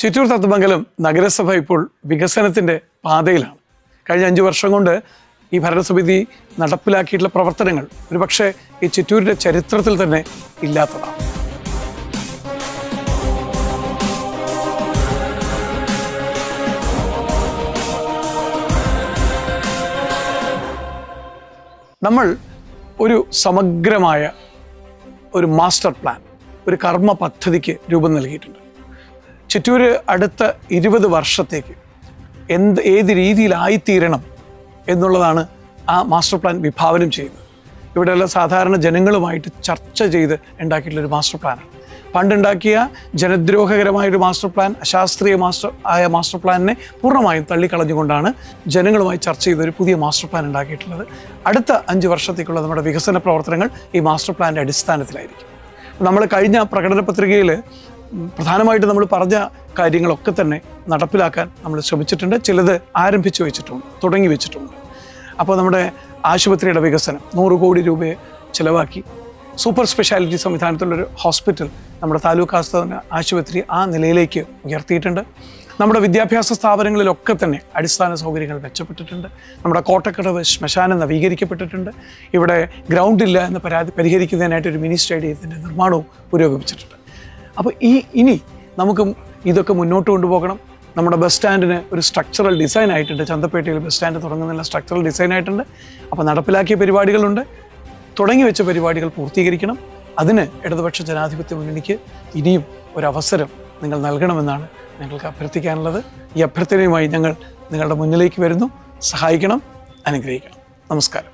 ചിറ്റൂർ തത്തമംഗലം നഗരസഭ ഇപ്പോൾ വികസനത്തിൻ്റെ പാതയിലാണ്. കഴിഞ്ഞ 5 വർഷം കൊണ്ട് ഈ ഭരണസമിതി നടപ്പിലാക്കിയിട്ടുള്ള പ്രവർത്തനങ്ങൾ ഒരുപക്ഷെ ഈ ചിറ്റൂരിൻ്റെ ചരിത്രത്തിൽ തന്നെ ഇല്ലാത്തതാണ്. നമ്മൾ ഒരു സമഗ്രമായ ഒരു മാസ്റ്റർ പ്ലാൻ, ഒരു കർമ്മ പദ്ധതിക്ക് രൂപം നൽകിയിട്ടുണ്ട്. ചിറ്റൂർ അടുത്ത 20 വർഷത്തേക്ക് ഏത് രീതിയിലായിത്തീരണം എന്നുള്ളതാണ് ആ മാസ്റ്റർ പ്ലാൻ വിഭാവനം ചെയ്യുന്നത്. ഇവിടെയുള്ള സാധാരണ ജനങ്ങളുമായിട്ട് ചർച്ച ചെയ്ത് ഉണ്ടാക്കിയിട്ടുള്ളൊരു മാസ്റ്റർ പ്ലാനാണ്. പണ്ടുണ്ടാക്കിയ ജനദ്രോഹകരമായൊരു മാസ്റ്റർ പ്ലാൻ, അശാസ്ത്രീയ മാസ്റ്റർ പ്ലാനിനെ പൂർണ്ണമായും തള്ളിക്കളഞ്ഞുകൊണ്ടാണ് ജനങ്ങളുമായി ചർച്ച ചെയ്തൊരു പുതിയ മാസ്റ്റർ പ്ലാൻ ഉണ്ടാക്കിയിട്ടുള്ളത്. അടുത്ത 5 വർഷത്തേക്കുള്ള നമ്മുടെ വികസന പ്രവർത്തനങ്ങൾ ഈ മാസ്റ്റർ പ്ലാൻ്റെ അടിസ്ഥാനത്തിലായിരിക്കും. നമ്മൾ കഴിഞ്ഞ പ്രകടന പത്രികയിൽ പ്രധാനമായിട്ട് നമ്മൾ പറഞ്ഞ കാര്യങ്ങളൊക്കെ തന്നെ നടപ്പിലാക്കാൻ നമ്മൾ ശ്രമിച്ചിട്ടുണ്ട്. ചിലത് ആരംഭിച്ചു വെച്ചിട്ടുണ്ട്, തുടങ്ങി വെച്ചിട്ടുണ്ട്. അപ്പോൾ നമ്മുടെ ആശുപത്രിയുടെ വികസനം 100 കോടി രൂപയെ ചിലവാക്കി സൂപ്പർ സ്പെഷ്യാലിറ്റി സംവിധാനത്തിലുള്ളൊരു ഹോസ്പിറ്റൽ നമ്മുടെ താലൂക്ക് ആസ്ഥാന ആശുപത്രി ആ നിലയിലേക്ക് ഉയർത്തിയിട്ടുണ്ട്. നമ്മുടെ വിദ്യാഭ്യാസ സ്ഥാപനങ്ങളിലൊക്കെ തന്നെ അടിസ്ഥാന സൗകര്യങ്ങൾ മെച്ചപ്പെട്ടിട്ടുണ്ട്. നമ്മുടെ കോട്ടക്കടവ് ശ്മശാനം നവീകരിക്കപ്പെട്ടിട്ടുണ്ട്. ഇവിടെ ഗ്രൗണ്ട് ഇല്ല എന്ന പരാതി പരിഹരിക്കുന്നതിനായിട്ടൊരു മിനി സ്റ്റേഡിയത്തിൻ്റെ നിർമ്മാണവും പുരോഗമിച്ചിട്ടുണ്ട്. അപ്പോൾ ഇനി നമുക്ക് ഇതൊക്കെ മുന്നോട്ട് കൊണ്ടുപോകണം. നമ്മുടെ ബസ് സ്റ്റാൻഡിന് ഒരു സ്ട്രക്ചറൽ ഡിസൈൻ ആയിട്ടുണ്ട്. ചന്തപ്പേട്ടയിൽ ബസ് സ്റ്റാൻഡ് തുടങ്ങുന്നതിനുള്ള സ്ട്രക്ചറൽ ഡിസൈൻ ആയിട്ടുണ്ട്. അപ്പോൾ നടപ്പിലാക്കിയ പരിപാടികളുണ്ട്, തുടങ്ങി വെച്ച പരിപാടികൾ പൂർത്തീകരിക്കണം. അതിന് ഇടതുപക്ഷ ജനാധിപത്യ മുന്നണിക്ക് ഇനിയും ഒരവസരം നിങ്ങൾ നൽകണമെന്നാണ് ഞങ്ങൾക്ക് അഭ്യർത്ഥിക്കാനുള്ളത്. ഈ അഭ്യർത്ഥനയുമായി ഞങ്ങൾ നിങ്ങളുടെ മുന്നിലേക്ക് വരുന്നു. സഹായിക്കണം, അനുഗ്രഹിക്കണം. നമസ്കാരം.